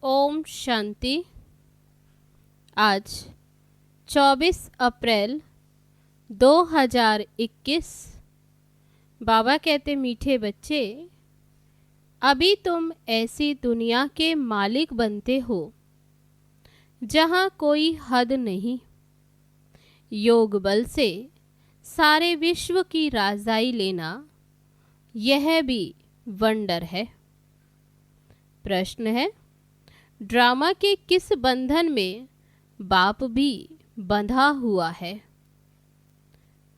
ओम शांति। आज 24 अप्रैल 2021। बाबा कहते, मीठे बच्चे, अभी तुम ऐसी दुनिया के मालिक बनते हो जहाँ कोई हद नहीं। योग बल से सारे विश्व की राजाई लेना, यह भी वंडर है। प्रश्न है, ड्रामा के किस बंधन में बाप भी बंधा हुआ है?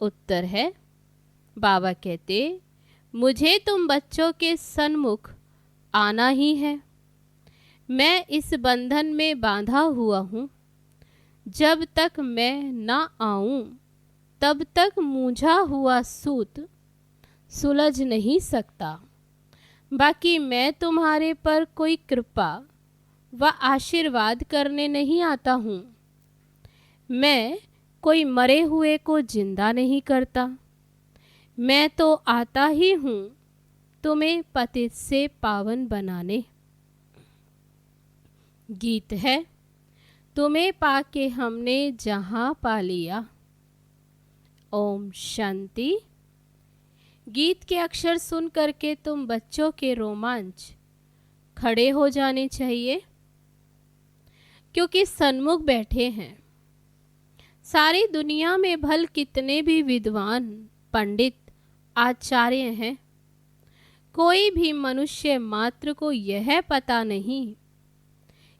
उत्तर है, बाबा कहते, मुझे तुम बच्चों के सन्मुख आना ही है। मैं इस बंधन में बांधा हुआ हूँ। जब तक मैं ना आऊं तब तक मूंझा हुआ सूत सुलझ नहीं सकता। बाकी मैं तुम्हारे पर कोई कृपा व आशीर्वाद करने नहीं आता हूँ। मैं कोई मरे हुए को जिंदा नहीं करता। मैं तो आता ही हूँ तुम्हें पतित से पावन बनाने। गीत है, तुम्हें पाके हमने जहाँ पा लिया। ओम शांति। गीत के अक्षर सुन करके तुम बच्चों के रोमांच खड़े हो जाने चाहिए, क्योंकि सन्मुख बैठे हैं। सारी दुनिया में भल कितने भी विद्वान, पंडित, आचार्य हैं, कोई भी मनुष्य मात्र को यह पता नहीं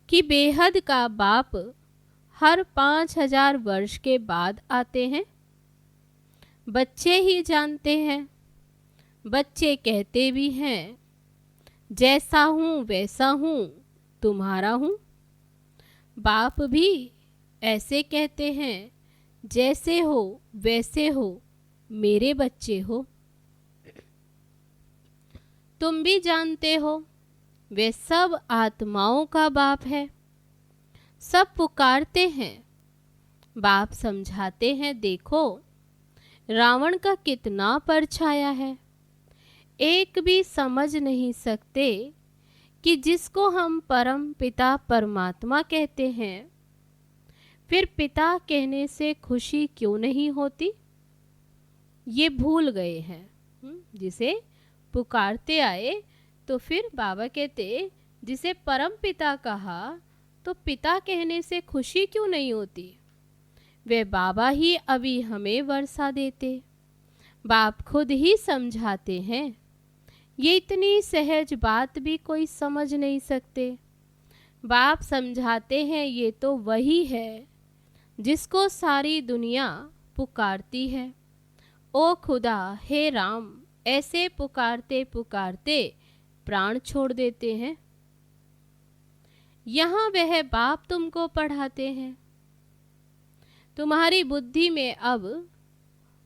कि बेहद का बाप हर 5000 वर्ष के बाद आते हैं। बच्चे ही जानते हैं। बच्चे कहते भी हैं, जैसा हूँ वैसा हूँ, तुम्हारा हूँ। बाप भी ऐसे कहते हैं, जैसे हो वैसे हो, मेरे बच्चे हो। तुम भी जानते हो, वे सब आत्माओं का बाप है। सब पुकारते हैं। बाप समझाते हैं, देखो रावण का कितना परछाया है। एक भी समझ नहीं सकते कि जिसको हम परम पिता परमात्मा कहते हैं, फिर पिता कहने से खुशी क्यों नहीं होती, ये भूल गए हैं। जिसे पुकारते आए तो फिर बाबा कहते, जिसे परम पिता कहा तो पिता कहने से खुशी क्यों नहीं होती। वे बाबा ही अभी हमें वर्षा देते। बाप खुद ही समझाते हैं। ये इतनी सहज बात भी कोई समझ नहीं सकते। बाप समझाते हैं, ये तो वही है जिसको सारी दुनिया पुकारती है। ओ खुदा, हे राम, ऐसे पुकारते पुकारते प्राण छोड़ देते हैं। यहाँ वह बाप तुमको पढ़ाते हैं। तुम्हारी बुद्धि में अब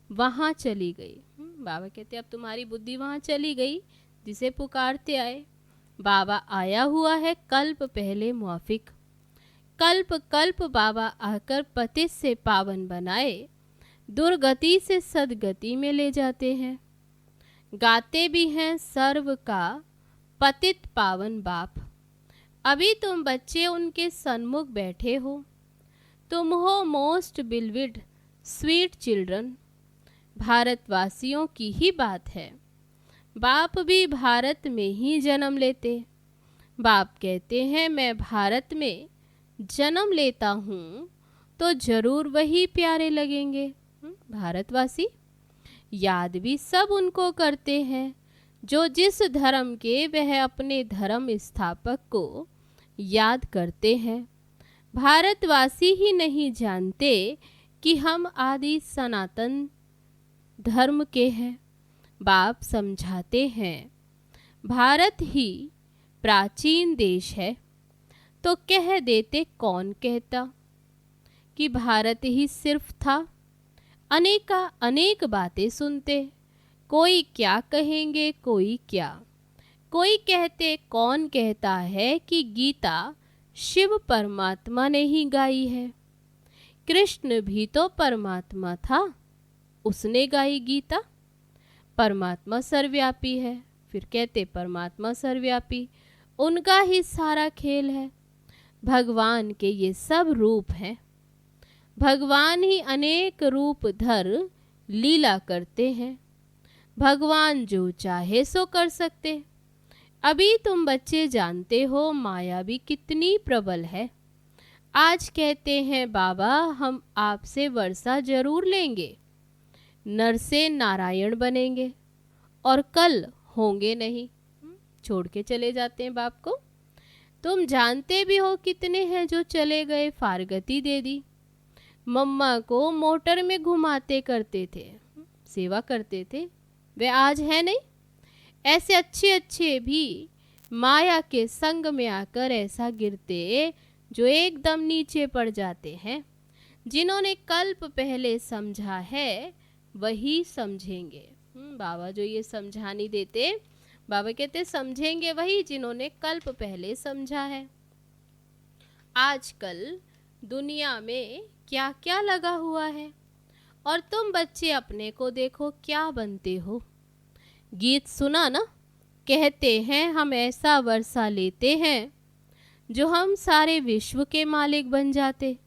वहाँ चली गई। बाबा कहते, अब तुम्हारी बुद्धि वहाँ चली गई जिसे पुकारते आए। बाबा आया हुआ है कल्प पहले मुआफिक। कल्प कल्प बाबा आकर पतित से पावन बनाए, दुर्गति से सदगति में ले जाते हैं। गाते भी हैं सर्व का पतित पावन बाप। अभी तुम बच्चे उनके सन्मुख बैठे हो। तुम हो मोस्ट बिलविड स्वीट चिल्ड्रन। भारतवासियों की ही बात है। बाप भी भारत में ही जन्म लेते। बाप कहते हैं, मैं भारत में जन्म लेता हूँ तो जरूर वही प्यारे लगेंगे। भारतवासी याद भी सब उनको करते हैं जो जिस धर्म के वह अपने धर्म स्थापक को याद करते हैं। भारतवासी ही नहीं जानते कि हम आदि सनातन धर्म के हैं। बाप समझाते हैं, भारत ही प्राचीन देश है, तो कह देते कौन कहता कि भारत ही सिर्फ था। अनेका अनेक बातें सुनते, कोई क्या कहेंगे, कोई क्या। कोई कहते, कौन कहता है कि गीता शिव परमात्मा ने ही गाई है। कृष्ण भी तो परमात्मा था, उसने गाई गीता। परमात्मा सर्वव्यापी है। फिर कहते परमात्मा सर्वव्यापी, उनका ही सारा खेल है। भगवान के ये सब रूप हैं। भगवान ही अनेक रूप धर लीला करते हैं। भगवान जो चाहे सो कर सकते। अभी तुम बच्चे जानते हो माया भी कितनी प्रबल है। आज कहते हैं बाबा हम आपसे वर्षा जरूर लेंगे, नर से नारायण बनेंगे, और कल होंगे नहीं। छोड़ के चले जाते हैं बाप को। तुम जानते भी हो कितने हैं जो चले गए, फारगती दे दी। मम्मा को मोटर में घुमाते करते थे, सेवा करते थे, वे आज है नहीं। ऐसे अच्छे अच्छे भी माया के संग में आकर ऐसा गिरते जो एकदम नीचे पड़ जाते हैं। जिन्होंने कल्प पहले समझा है वही समझेंगे। बाबा जो ये समझा नहीं देते, बाबा कहते समझेंगे वही जिन्होंने कल्प पहले समझा है। आजकल दुनिया में क्या क्या लगा हुआ है, और तुम बच्चे अपने को देखो क्या बनते हो। गीत सुना ना, कहते हैं हम ऐसा वर्षा लेते हैं जो हम सारे विश्व के मालिक बन जाते।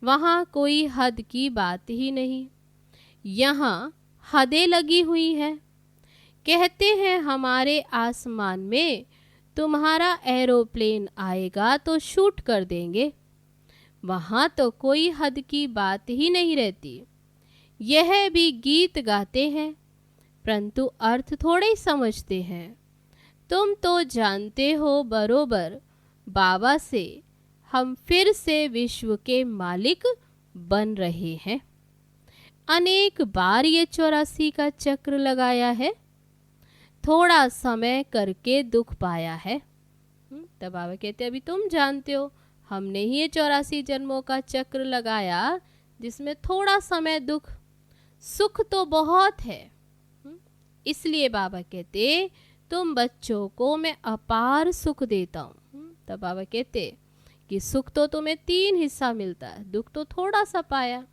वहाँ कोई हद की बात ही नहीं, यहाँ हदें लगी हुई हैं। कहते हैं हमारे आसमान में तुम्हारा एरोप्लेन आएगा तो शूट कर देंगे। वहाँ तो कोई हद की बात ही नहीं रहती। यह भी गीत गाते हैं परंतु अर्थ थोड़े ही समझते हैं। तुम तो जानते हो बरोबर बाबा से हम फिर से विश्व के मालिक बन रहे हैं। अनेक बार ये 84 का चक्र लगाया है, थोड़ा समय करके दुख पाया है। तब बाबा कहते अभी तुम जानते हो हमने ही ये 84 जन्मों का चक्र लगाया जिसमें थोड़ा समय दुख, सुख तो बहुत है। इसलिए बाबा कहते तुम बच्चों को मैं अपार सुख देता हूँ। तब बाबा कहते कि सुख तो तुम्हें 3 हिस्सा मिलता है, दुख तो थोड़ा सा पाया।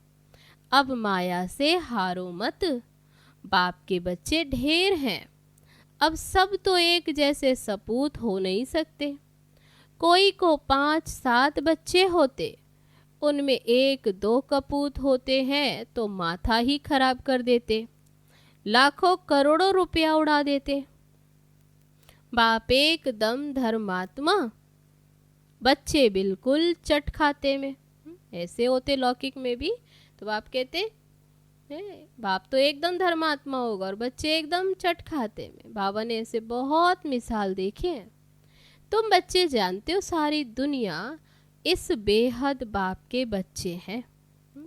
अब माया से हारो मत, बाप के बच्चे ढेर हैं। अब सब तो एक जैसे सपूत हो नहीं सकते। कोई को 5-7 बच्चे होते, उनमें 1-2 कपूत होते हैं तो माथा ही खराब कर देते, लाखों करोड़ों रुपया उड़ा देते। बाप एकदम धर्मात्मा, बच्चे बिल्कुल चट खाते में। ऐसे होते लौकिक में भी। तो बाप कहते बाप तो एकदम धर्मात्मा होगा और बच्चे एकदम चट खाते में। बाबा ने ऐसे बहुत मिसाल देखे हैं। तुम बच्चे जानते हो सारी दुनिया इस बेहद बाप के बच्चे हैं।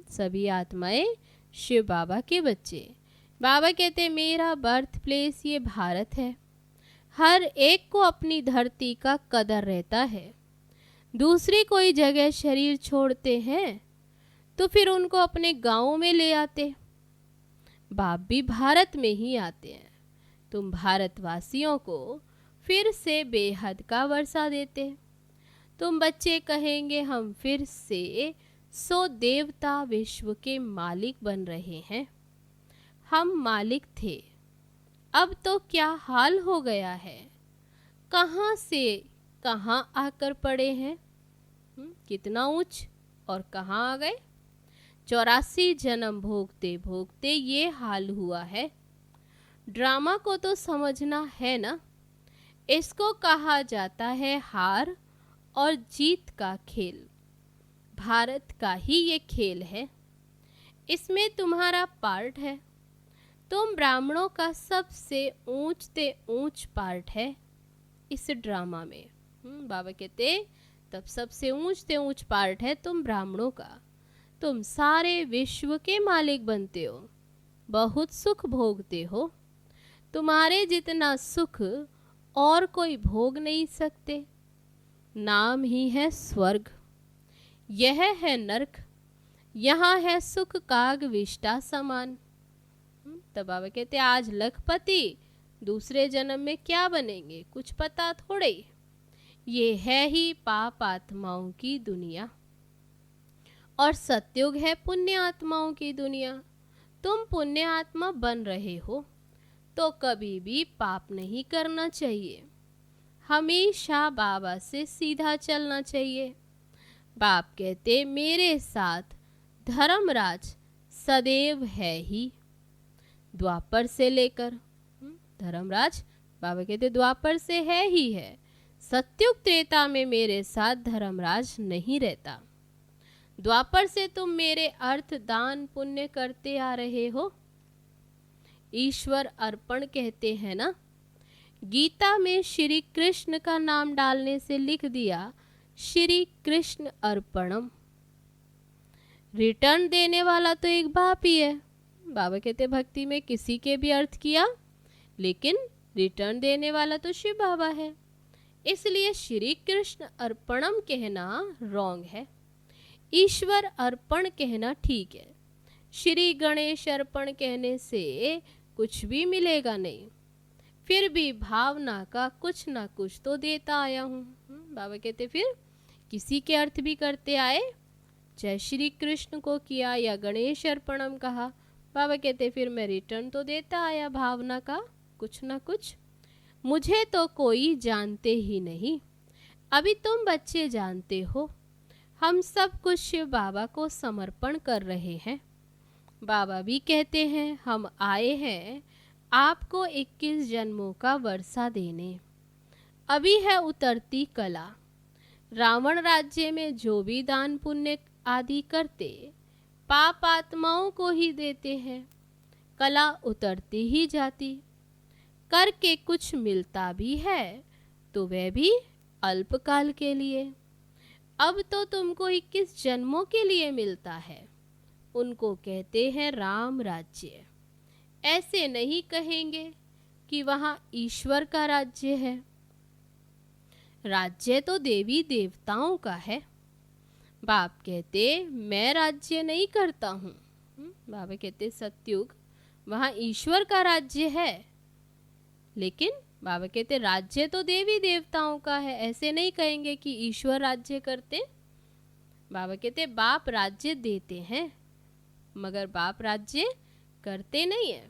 सभी आत्माएं शिव बाबा के बच्चे। बाबा कहते मेरा बर्थ प्लेस ये भारत है। हर एक को अपनी धरती का कदर रहता है। दूसरी कोई जगह शरीर छोड़ते हैं तो फिर उनको अपने गांव में ले आते। बाप भी भारत में ही आते हैं। तुम भारतवासियों को फिर से बेहद का वर्षा देते। तुम बच्चे कहेंगे हम फिर से सो देवता विश्व के मालिक बन रहे हैं। हम मालिक थे, अब तो क्या हाल हो गया है। कहाँ से कहाँ आकर पड़े हैं। कितना ऊंच और कहाँ आ गए। 84 जन्म भोगते भोगते ये हाल हुआ है। ड्रामा को तो समझना है ना। इसको कहा जाता है हार और जीत का खेल। भारत का ही ये खेल है, इसमें तुम्हारा पार्ट है। तुम ब्राह्मणों का सबसे ऊंचते ऊंच पार्ट है इस ड्रामा में। बाबा कहते तब सबसे ऊंचते ऊंच पार्ट है तुम ब्राह्मणों का। तुम सारे विश्व के मालिक बनते हो, बहुत सुख भोगते हो। तुम्हारे जितना सुख और कोई भोग नहीं सकते। नाम ही है स्वर्ग, यह है नरक, यहाँ है सुख काग विष्टा समान। तब बाबा कहते आज लखपति, दूसरे जन्म में क्या बनेंगे कुछ पता थोड़े। ये है ही पाप आत्माओं की दुनिया और सतयुग है पुण्य आत्माओं की दुनिया। तुम पुण्य आत्मा बन रहे हो तो कभी भी पाप नहीं करना चाहिए। हमेशा बाबा से सीधा चलना चाहिए। बाप कहते मेरे साथ धर्मराज सदैव है ही, द्वापर से लेकर। धर्मराज, बाबा कहते द्वापर से है ही है, सत्युग त्रेता में मेरे साथ धर्मराज नहीं रहता। द्वापर से तुम मेरे अर्थ दान पुण्य करते आ रहे हो। ईश्वर अर्पण कहते हैं ना, गीता में श्री कृष्ण का नाम डालने से लिख दिया श्री कृष्ण अर्पणम। रिटर्न देने वाला तो एक बाप ही है। बाबा कहते भक्ति में किसी के भी अर्थ किया, लेकिन रिटर्न देने वाला तो शिव बाबा है, इसलिए श्री कृष्ण अर्पणम कहना रॉन्ग है, ईश्वर अर्पण कहना ठीक है। श्री गणेश अर्पण कहने से कुछ भी मिलेगा नहीं, फिर भी भावना का कुछ ना कुछ तो देता आया हूँ। बाबा कहते फिर किसी के अर्थ भी करते आए, चाहे श्री कृष्ण को किया या गणेश अर्पणम कहा, बाबा कहते फिर मैं रिटर्न तो देता आया भावना का कुछ ना कुछ। मुझे तो कोई जानते ही नहीं, अभी तुम बच्चे जानते हो। हम सब कुछ शिव बाबा को समर्पण कर रहे हैं। बाबा भी कहते हैं हम आए हैं आपको 21 जन्मों का वर्षा देने। अभी है उतरती कला, रावण राज्य में जो भी दान पुण्य आदि करते पाप आत्माओं को ही देते हैं, कला उतरती ही जाती। करके कुछ मिलता भी है तो वह भी अल्पकाल के लिए। अब तो तुमको 21 जन्मों के लिए मिलता है, उनको कहते हैं राम राज्य। ऐसे नहीं कहेंगे कि वहाँ ईश्वर का राज्य है, राज्य तो देवी देवताओं का है। बाप कहते मैं राज्य नहीं करता हूँ। बाबा कहते सतयुग वहाँ ईश्वर का राज्य है, लेकिन बाबा कहते राज्य तो देवी देवताओं का है। ऐसे नहीं कहेंगे कि ईश्वर राज्य करते। बाबा कहते बाप राज्य देते हैं मगर बाप राज्य करते नहीं है।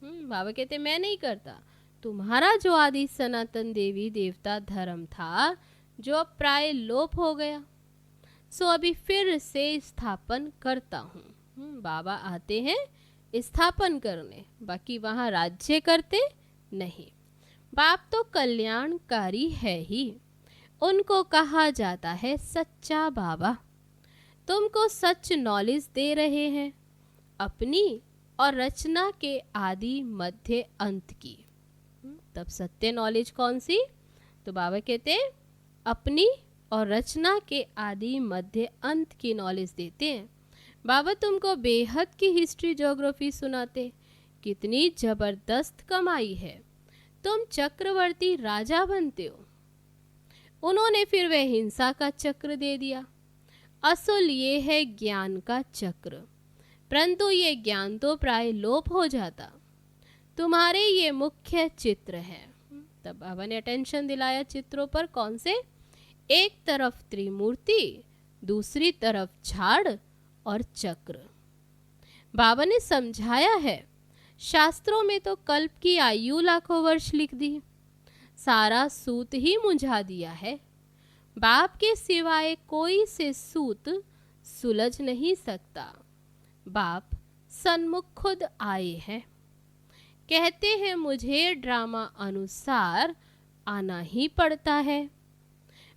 बाबा कहते मैं नहीं करता, तुम्हारा जो आदि सनातन देवी देवता धर्म था जो अब प्राय लोप हो गया, सो अभी फिर से स्थापन करता हूँ। बाबा आते हैं स्थापन करने, बाकी वहाँ राज्य करते नहीं। बाप तो कल्याणकारी है ही, उनको कहा जाता है सच्चा बाबा। तुमको सच नॉलेज दे रहे हैं अपनी और रचना के आदि मध्य अंत की। तब सत्य नॉलेज कौन सी? तो बाबा कहते अपनी और रचना के आदि मध्य अंत की नॉलेज देते हैं। बाबा तुमको बेहद की हिस्ट्री ज्योग्राफी सुनाते, कितनी जबरदस्त कमाई है, तुम चक्रवर्ती राजा बनते हो। उन्होंने फिर वह हिंसा का चक्र दे दिया। असल ये है ज्ञान का चक्र, परंतु ये ज्ञान तो प्राय लोप हो जाता। तुम्हारे ये मुख्य चित्र है। तब बाबा ने अटेंशन दिलाया चित्रों पर। कौन से? एक तरफ त्रिमूर्ति, दूसरी तरफ झाड़ और चक्र। बाबा ने समझाया है, शास्त्रों में तो कल्प की आयु लाखों वर्ष लिख दी, सारा सूत ही मुझा दिया है। बाप के सिवाय कोई से सूत सुलझ नहीं सकता। बाप सन्मुख खुद आए हैं, कहते हैं मुझे ड्रामा अनुसार आना ही पड़ता है।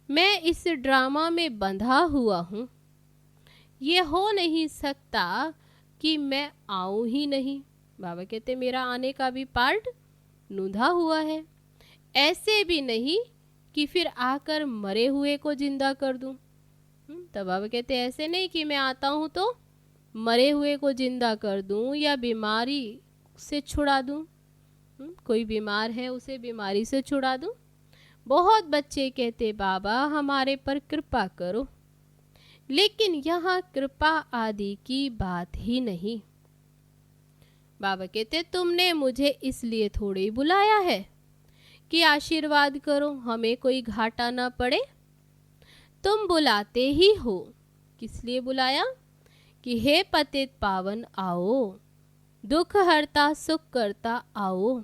मैं इस ड्रामा में बंधा हुआ हूँ, ये हो नहीं सकता कि मैं आऊँ ही नहीं। बाबा कहते मेरा आने का भी पार्ट नुधा हुआ है। ऐसे भी नहीं कि फिर आकर मरे हुए को जिंदा कर दूं। तब बाबा कहते ऐसे नहीं कि मैं आता हूँ तो मरे हुए को जिंदा कर दूं या बीमारी से छुड़ा दूं। कोई बीमार है उसे बीमारी से छुड़ा दूं। बहुत बच्चे कहते बाबा हमारे पर कृपा करो, लेकिन यहाँ कृपा आदि की बात ही नहीं। बाबा कहते तुमने मुझे इसलिए थोड़े ही बुलाया है कि आशीर्वाद करो, हमें कोई घाटा ना पड़े। तुम बुलाते ही हो। किस लिए बुलाया? कि हे पतित पावन आओ, दुख हरता सुख करता आओ।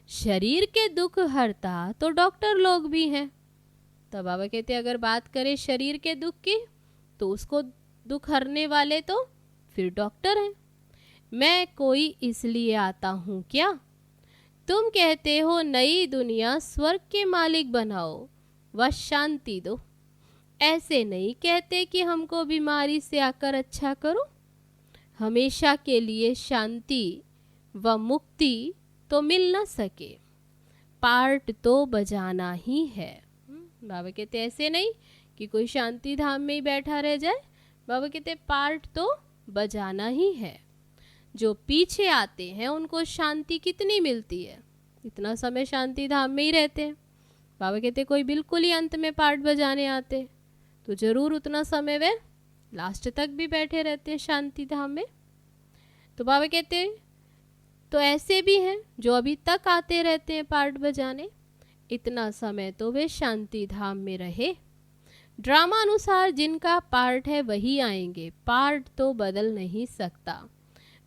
शरीर के दुख हरता तो डॉक्टर लोग भी हैं, तो बाबा कहते अगर बात करें शरीर के दुख की तो उसको दुख हरने वाले तो फिर डॉक्टर हैं। मैं कोई इसलिए आता हूँ क्या? तुम कहते हो नई दुनिया स्वर्ग के मालिक बनाओ व शांति दो। ऐसे नहीं कहते कि हमको बीमारी से आकर अच्छा करो। हमेशा के लिए शांति व मुक्ति तो मिल न सके, पार्ट तो बजाना ही है। बाबा कहते ऐसे नहीं कि कोई शांति धाम में ही बैठा रह जाए। बाबा कहते पार्ट तो बजाना ही है। जो पीछे आते हैं उनको शांति कितनी मिलती है, इतना समय शांति धाम में ही रहते हैं। बाबा कहते कोई बिल्कुल ही अंत में पार्ट बजाने आते तो जरूर उतना समय वे लास्ट तक भी बैठे रहते हैं शांति धाम में। तो बाबा कहते तो ऐसे भी हैं जो अभी तक आते रहते हैं पार्ट बजाने, इतना समय तो वे शांति धाम में रहे। ड्रामा अनुसार जिनका पार्ट है वही आएंगे, पार्ट तो बदल नहीं सकता।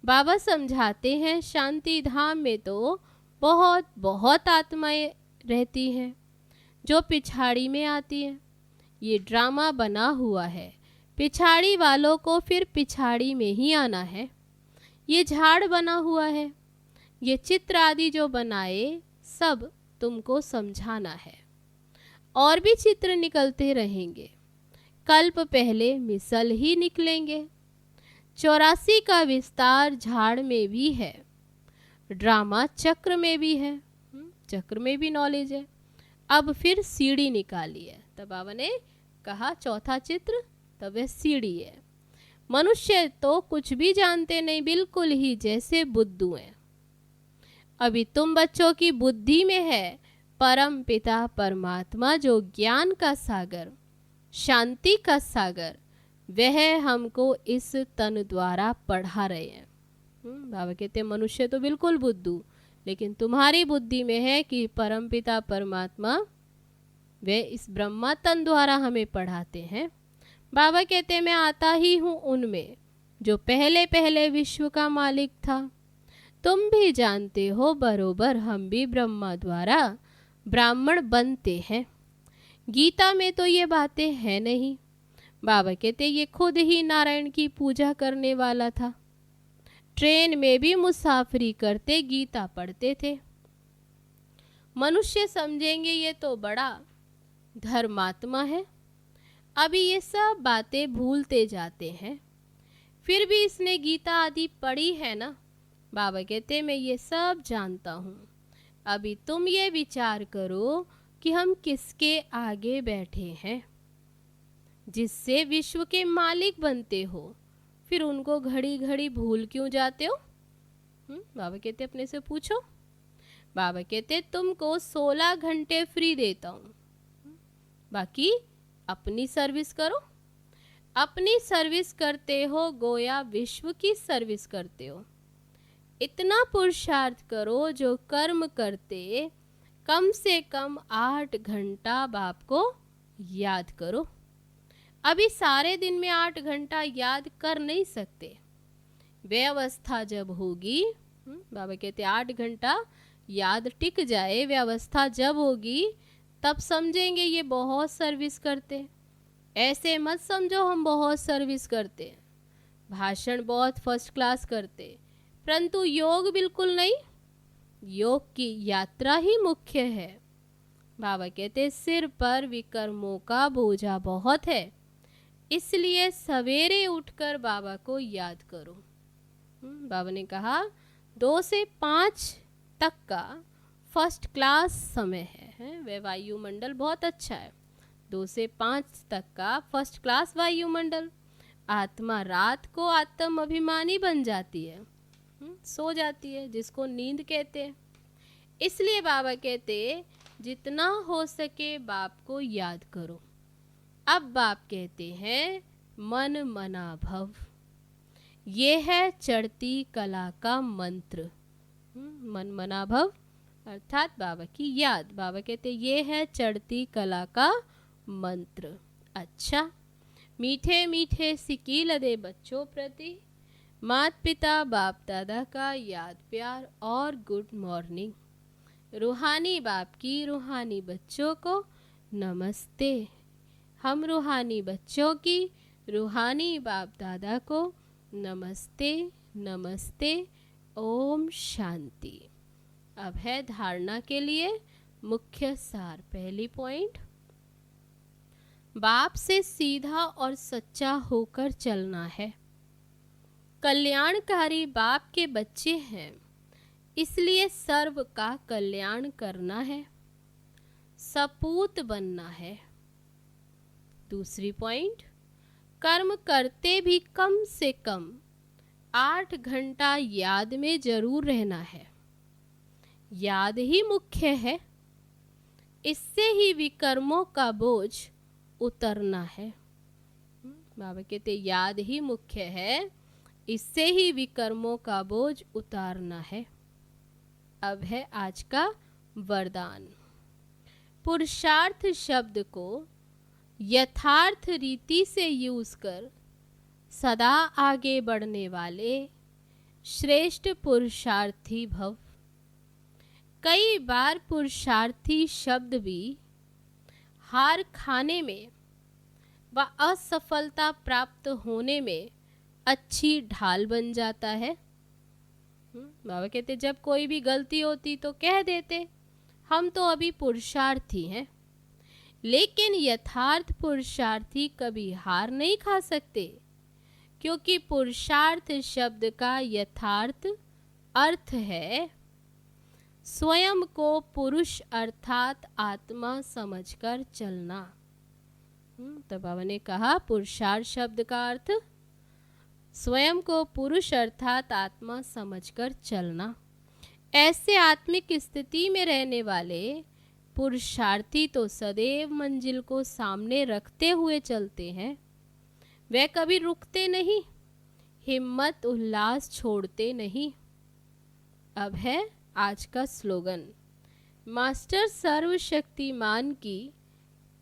बाबा समझाते हैं शांति धाम में तो बहुत बहुत आत्माएं रहती हैं जो पिछाड़ी में आती हैं। ये ड्रामा बना हुआ है, पिछाड़ी वालों को फिर पिछाड़ी में ही आना है। ये झाड़ बना हुआ है, ये चित्र आदि जो बनाए सब तुमको समझाना है। और भी चित्र निकलते रहेंगे, कल्प पहले मिसल ही निकलेंगे। 84 का विस्तार झाड़ में भी है, ड्रामा चक्र में भी है, चक्र में भी नॉलेज है। अब फिर सीढ़ी निकाली है, तब बाबा ने कहा चौथा चित्र तब वह सीढ़ी है। मनुष्य तो कुछ भी जानते नहीं, बिल्कुल ही जैसे बुद्धू हैं। अभी तुम बच्चों की बुद्धि में है परम पिता परमात्मा जो ज्ञान का सागर, शांति का सागर, वह हमको इस तन द्वारा पढ़ा रहे हैं। बाबा कहते मनुष्य तो बिल्कुल बुद्धू, लेकिन तुम्हारी बुद्धि में है कि परम पिता परमात्मा वे इस ब्रह्मा तन द्वारा हमें पढ़ाते हैं। बाबा कहते मैं आता ही हूँ उनमें जो पहले पहले विश्व का मालिक था। तुम भी जानते हो बरोबर हम भी ब्रह्मा द्वारा ब्राह्मण बनते हैं। गीता में तो ये बातें हैं नहीं। बाबा कहते ये खुद ही नारायण की पूजा करने वाला था, ट्रेन में भी मुसाफरी करते गीता पढ़ते थे। मनुष्य समझेंगे ये तो बड़ा धर्मात्मा है, अभी ये सब बातें भूलते जाते हैं। फिर भी इसने गीता आदि पढ़ी है ना। बाबा कहते मैं ये सब जानता हूँ। अभी तुम ये विचार करो कि हम किसके आगे बैठे हैं, जिससे विश्व के मालिक बनते हो, फिर उनको घड़ी घड़ी भूल क्यों जाते हो? बाबा कहते अपने से पूछो। बाबा कहते तुमको 16 घंटे फ्री देता हूँ, बाकी अपनी सर्विस करो। अपनी सर्विस करते हो गोया विश्व की सर्विस करते हो। इतना पुरुषार्थ करो जो कर्म करते कम से कम 8 घंटा बाप को याद करो। अभी सारे दिन में 8 घंटा याद कर नहीं सकते। व्यवस्था जब होगी, बाबा कहते 8 घंटा याद टिक जाए, व्यवस्था जब होगी तब समझेंगे ये बहुत सर्विस करते। ऐसे मत समझो हम बहुत सर्विस करते, भाषण बहुत फर्स्ट क्लास करते, परंतु योग बिल्कुल नहीं। योग की यात्रा ही मुख्य है। बाबा कहते सिर पर विकर्मों का बोझा बहुत है, इसलिए सवेरे उठकर बाबा को याद करो। बाबा ने कहा 2 से 5 तक का फर्स्ट क्लास समय है। वह वायुमंडल बहुत अच्छा है। 2 से 5 तक का फर्स्ट क्लास वायुमंडल। आत्मा रात को आत्म अभिमानी बन जाती है, सो जाती है, जिसको नींद कहते हैं। इसलिए बाबा कहते जितना हो सके बाप को याद करो। अब बाप कहते हैं मन मना भव, ये है चढ़ती कला का मंत्र। मन मना भव अर्थात बाबा की याद। बाबा कहते ये है चढ़ती कला का मंत्र। अच्छा, मीठे मीठे सिकील दे बच्चों प्रति माता पिता बाप दादा का याद प्यार और गुड मॉर्निंग। रूहानी बाप की रूहानी बच्चों को नमस्ते। हम रूहानी बच्चों की रूहानी बाप दादा को नमस्ते नमस्ते। ओम शांति। अब है धारणा के लिए मुख्य सार। पहली पॉइंट, बाप से सीधा और सच्चा होकर चलना है। कल्याणकारी बाप के बच्चे हैं, इसलिए सर्व का कल्याण करना है, सपूत बनना है। दूसरी पॉइंट, कर्म करते भी कम से कम 8 घंटा याद में जरूर रहना है। याद ही मुख्य है, इससे ही विकर्मों का बोझ उतरना है। बाबा कहते याद ही मुख्य है, इससे ही विकर्मों का बोझ उतारना है। अब है आज का वरदान। पुरुषार्थ शब्द को यथार्थ रीति से यूज कर सदा आगे बढ़ने वाले श्रेष्ठ पुरुषार्थी भव। कई बार पुरुषार्थी शब्द भी हार खाने में व असफलता प्राप्त होने में अच्छी ढाल बन जाता है। बाबा कहते जब कोई भी गलती होती तो कह देते हम तो अभी पुरुषार्थी हैं, लेकिन यथार्थ पुरुषार्थी कभी हार नहीं खा सकते, क्योंकि पुरुषार्थ शब्द का यथार्थ अर्थ है स्वयं को पुरुष अर्थात आत्मा समझकर चलना। तो बाबा ने कहा पुरुषार्थ शब्द का अर्थ स्वयं को पुरुष अर्थात आत्मा समझकर चलना। ऐसे आत्मिक स्थिति में रहने वाले पुरुषार्थी तो सदैव मंजिल को सामने रखते हुए चलते हैं। वे कभी रुकते नहीं, हिम्मत उल्लास छोड़ते नहीं। अब है आज का स्लोगन। मास्टर सर्वशक्तिमान की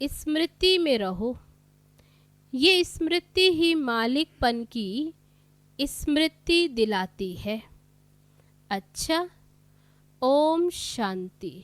स्मृति में रहो। ये स्मृति ही मालिकपन की स्मृति दिलाती है। अच्छा, ओम शांति।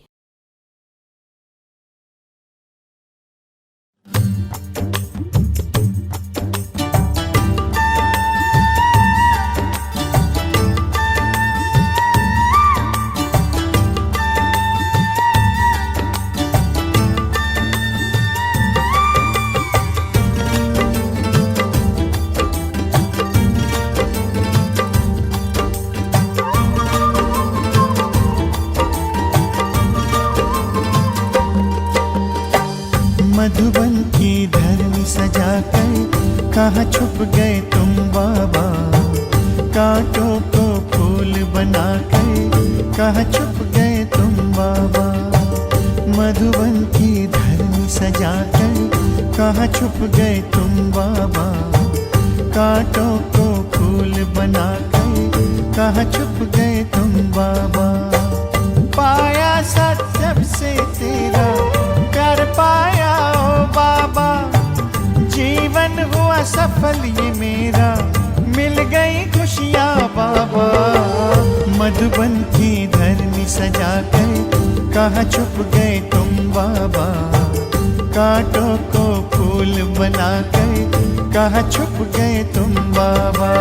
मधुबन की धरनी सजाकर कहाँ छुप गए तुम बाबा। कांटों को फूल बनाकर कहाँ छुप गए तुम बाबा। मधुबन की धरनी सजाकर कहाँ छुप गए तुम बाबा। कांटों को फूल बनाकर कहाँ छुप गए तुम बाबा। पाया सत्य से तेरा कर पाया ओ बाबा। जीवन हुआ सफल ये मेरा, मिल गई खुशियाँ बाबा। मधुबन की धरनी सजाकर कहाँ छुप गए तुम बाबा। कांटों को फूल बनाकर कहाँ छुप गए तुम बाबा।